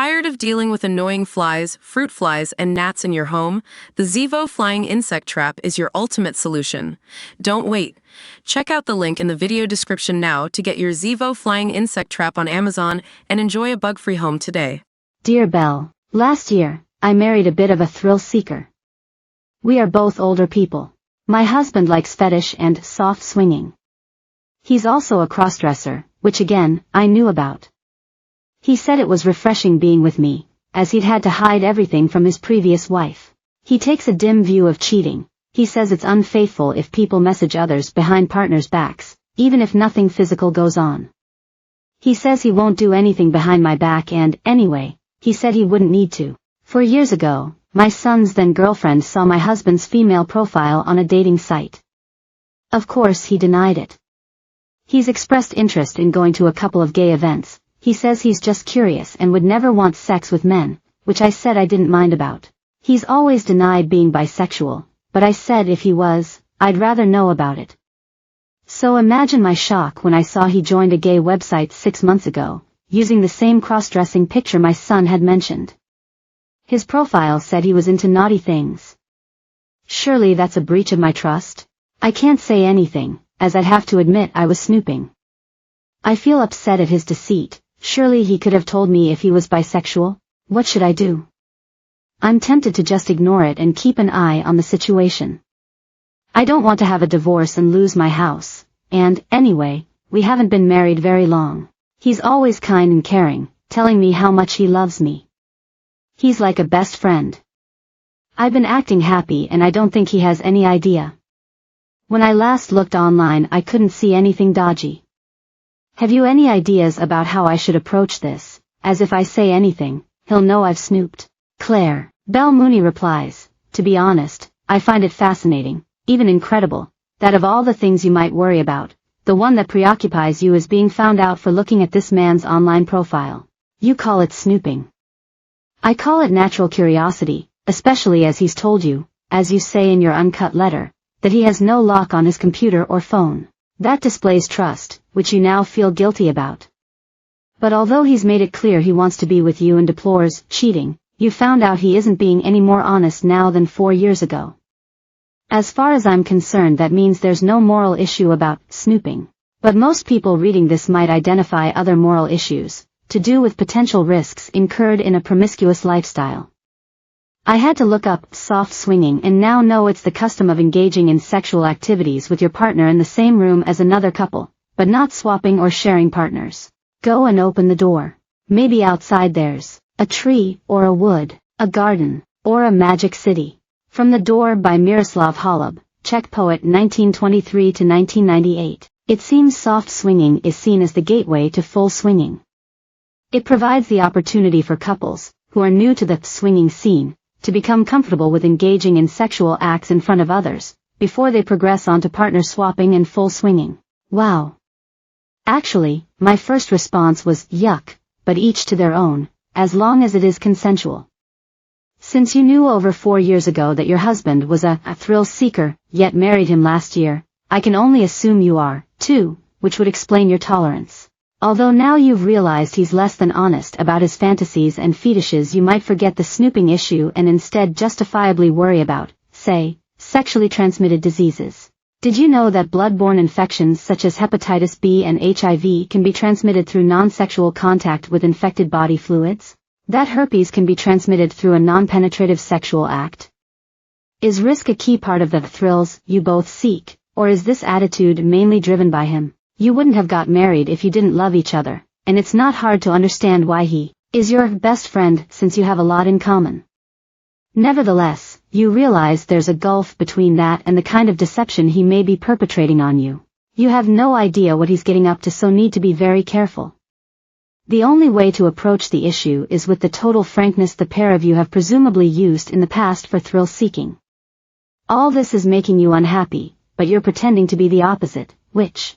Tired of dealing with annoying flies, fruit flies, and gnats in your home? The Zevo Flying Insect Trap is your ultimate solution. Don't wait. Check out the link in the video description now to get your Zevo Flying Insect Trap on Amazon and enjoy a bug-free home today. Dear Belle, last year, I married a bit of a thrill seeker. We are both older people. My husband likes fetish and soft swinging. He's also a crossdresser, which again, I knew about. He said it was refreshing being with me, as he'd had to hide everything from his previous wife. He takes a dim view of cheating. He says it's unfaithful if people message others behind partners' backs, even if nothing physical goes on. He says he won't do anything behind my back and, anyway, he said he wouldn't need to. 4 years ago, my son's then-girlfriend saw my husband's female profile on a dating site. Of course he denied it. He's expressed interest in going to a couple of gay events. He says he's just curious and would never want sex with men, which I said I didn't mind about. He's always denied being bisexual, but I said if he was, I'd rather know about it. So imagine my shock when I saw he joined a gay website 6 months ago, using the same cross-dressing picture my son had mentioned. His profile said he was into naughty things. Surely that's a breach of my trust? I can't say anything, as I'd have to admit I was snooping. I feel upset at his deceit. Surely he could have told me if he was bisexual. What should I do? I'm tempted to just ignore it and keep an eye on the situation. I don't want to have a divorce and lose my house, and, anyway, we haven't been married very long. He's always kind and caring, telling me how much he loves me. He's like a best friend. I've been acting happy and I don't think he has any idea. When I last looked online I couldn't see anything dodgy. Have you any ideas about how I should approach this, as if I say anything, he'll know I've snooped? Claire. BEL MOONEY replies, to be honest, I find it fascinating, even incredible, that of all the things you might worry about, the one that preoccupies you is being found out for looking at this man's online profile. You call it snooping. I call it natural curiosity, especially as he's told you, as you say in your uncut letter, that he has no lock on his computer or phone. That displays trust, which you now feel guilty about. But although he's made it clear he wants to be with you and deplores cheating, you found out he isn't being any more honest now than 4 years ago. As far as I'm concerned, that means there's no moral issue about snooping. But most people reading this might identify other moral issues, to do with potential risks incurred in a promiscuous lifestyle. I had to look up soft swinging and now know it's the custom of engaging in sexual activities with your partner in the same room as another couple, but not swapping or sharing partners. Go and open the door. Maybe outside there's a tree or a wood, a garden, or a magic city. From the Door by Miroslav Holub, Czech poet 1923 to 1998. It seems soft swinging is seen as the gateway to full swinging. It provides the opportunity for couples, who are new to the swinging scene, to become comfortable with engaging in sexual acts in front of others, before they progress onto partner swapping and full swinging. Wow. Actually, my first response was, yuck, but each to their own, as long as it is consensual. Since you knew over 4 years ago that your husband was a thrill seeker, yet married him last year, I can only assume you are, too, which would explain your tolerance. Although now you've realized he's less than honest about his fantasies and fetishes, you might forget the snooping issue and instead justifiably worry about, say, sexually transmitted diseases. Did you know that blood-borne infections such as hepatitis B and HIV can be transmitted through non-sexual contact with infected body fluids? That herpes can be transmitted through a non-penetrative sexual act? Is risk a key part of the thrills you both seek, or is this attitude mainly driven by him? You wouldn't have got married if you didn't love each other, and it's not hard to understand why he is your best friend since you have a lot in common. Nevertheless, you realize there's a gulf between that and the kind of deception he may be perpetrating on you. You have no idea what he's getting up to, so need to be very careful. The only way to approach the issue is with the total frankness the pair of you have presumably used in the past for thrill seeking. All this is making you unhappy, but you're pretending to be the opposite, which